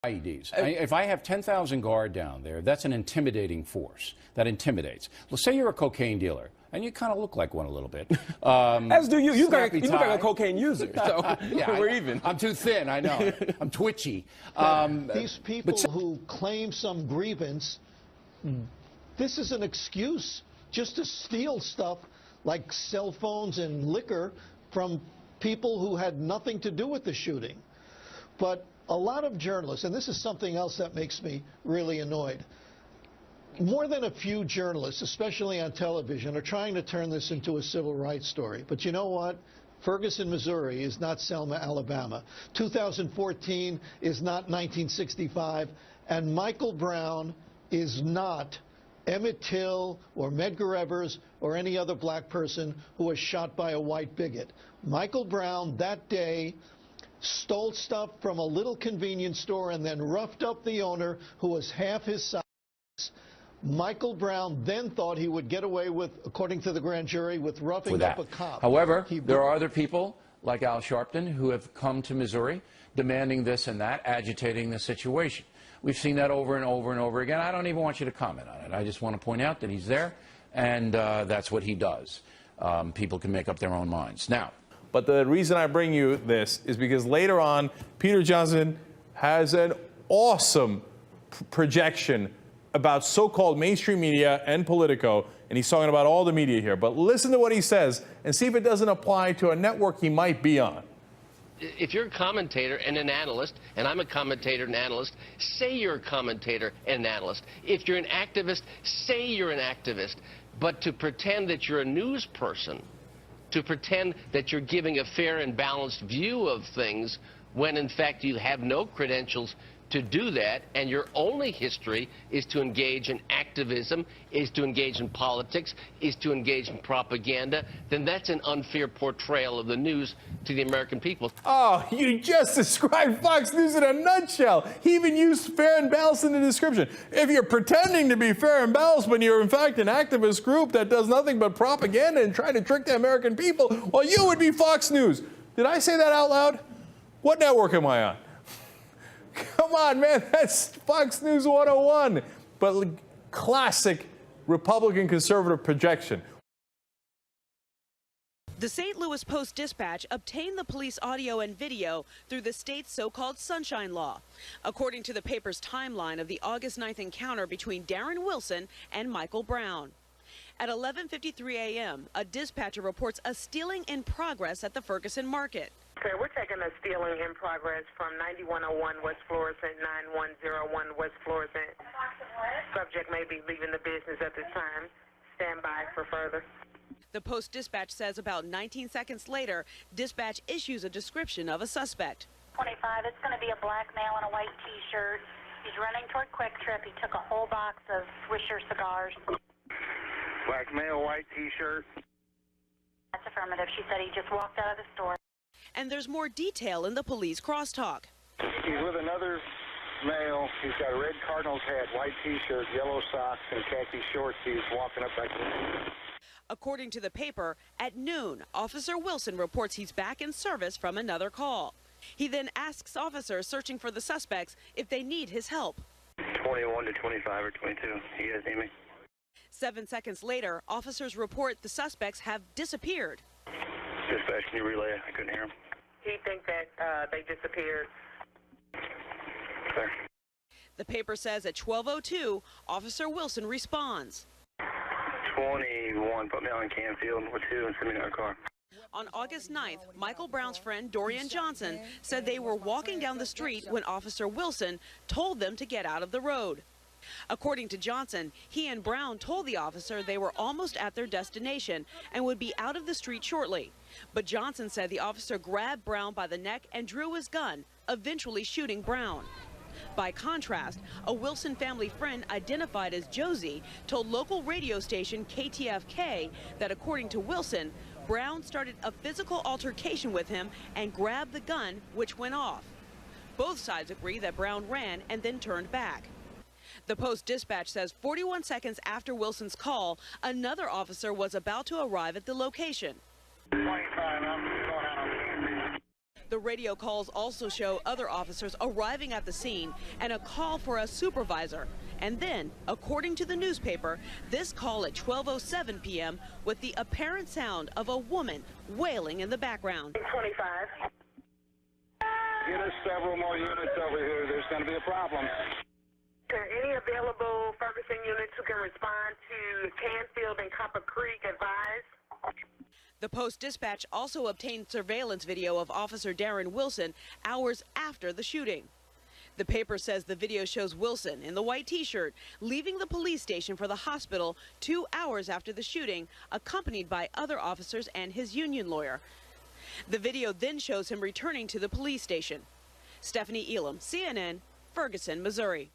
IEDs. If I have 10,000 guard down there, that's an intimidating force. That intimidates. Let's say you're a cocaine dealer, and you kind of look like one a little bit. As do you. You look like a cocaine user, so yeah, we're even. I'm too thin, I know. I'm twitchy. These people who claim some grievance, this is an excuse just to steal stuff like cell phones and liquor from people who had nothing to do with the shooting. But a lot of journalists, and this is something else that makes me really annoyed, more than a few journalists, especially on television, are trying to turn this into a civil rights story. But you know what? Ferguson, Missouri is not Selma, Alabama. 2014 is not 1965. And Michael Brown is not Emmett Till or Medgar Evers or any other black person who was shot by a white bigot. Michael Brown that day stole stuff from a little convenience store and then roughed up the owner who was half his size. Michael Brown then thought he would get away with, according to the grand jury, with roughing up a cop. However, there are other people like Al Sharpton who have come to Missouri demanding this and that, agitating the situation. We've seen that over and over and over again. I don't even want you to comment on it. I just want to point out that he's there, and that's what he does. People can make up their own minds. Now, but the reason I bring you this is because later on, Peter Johnson has an awesome projection about so-called mainstream media and Politico, and he's talking about all the media here. But listen to what he says and see if it doesn't apply to a network he might be on. If you're a commentator and an analyst, and I'm a commentator and analyst, say you're a commentator and an analyst. If you're an activist, say you're an activist. But to pretend that you're a news person, to pretend that you're giving a fair and balanced view of things when in fact you have no credentials to do that, and your only history is to engage in activism, is to engage in politics, is to engage in propaganda, then that's an unfair portrayal of the news to the American people. Oh, you just described Fox News in a nutshell. He even used fair and balanced in the description. If you're pretending to be fair and balanced when you're in fact an activist group that does nothing but propaganda and trying to trick the American people, well, you would be Fox News. Did I say that out loud? What network am I on? Come on, man, that's Fox News 101. But classic Republican conservative projection. The St. Louis Post-Dispatch obtained the police audio and video through the state's so-called Sunshine Law. According to the paper's timeline of the August 9th encounter between Darren Wilson and Michael Brown. At 11:53 a.m., a dispatcher reports a stealing in progress at the Ferguson Market. Okay, we're taking a stealing in progress from 9101 West Florissant, 9101 West Florissant. Subject may be leaving the business at this time. Stand by for further. The Post-Dispatch says about 19 seconds later, dispatch issues a description of a suspect. 25, it's going to be a black male in a white T-shirt. He's running toward Quick Trip. He took a whole box of Swisher cigars. Black male, white T-shirt. That's affirmative. She said he just walked out of the store. And there's more detail in the police crosstalk. He's with another male. He's got a red Cardinals hat, white T-shirt, yellow socks, and khaki shorts. He's walking up back there. According to the paper, at noon, Officer Wilson reports he's back in service from another call. He then asks officers searching for the suspects if they need his help. 21 to 25 or 22. You guys need me? 7 seconds later, officers report the suspects have disappeared. Dispatch, can you relay? I couldn't hear him. He thinks that they disappeared. Sir. The paper says at 12:02, Officer Wilson responds. 21, put me on Canfield with 2 and send me to our car. On August 9th, Michael Brown's friend Dorian Johnson said they were walking down the street when Officer Wilson told them to get out of the road. According to Johnson, he and Brown told the officer they were almost at their destination and would be out of the street shortly. But Johnson said the officer grabbed Brown by the neck and drew his gun, eventually shooting Brown. By contrast, a Wilson family friend identified as Josie told local radio station KTFK that according to Wilson, Brown started a physical altercation with him and grabbed the gun, which went off. Both sides agree that Brown ran and then turned back. The Post-Dispatch says 41 seconds after Wilson's call, another officer was about to arrive at the location. 25, I'm going out on The radio calls also show other officers arriving at the scene and a call for a supervisor. And then, according to the newspaper, this call at 12:07 p.m. with the apparent sound of a woman wailing in the background. 25. Get us several more units over here. There's going to be a problem. Are any available Ferguson units who can respond to Canfield and Copper Creek advise? The Post-Dispatch also obtained surveillance video of Officer Darren Wilson hours after the shooting. The paper says the video shows Wilson in the white T-shirt leaving the police station for the hospital 2 hours after the shooting, accompanied by other officers and his union lawyer. The video then shows him returning to the police station. Stephanie Elam, CNN, Ferguson, Missouri.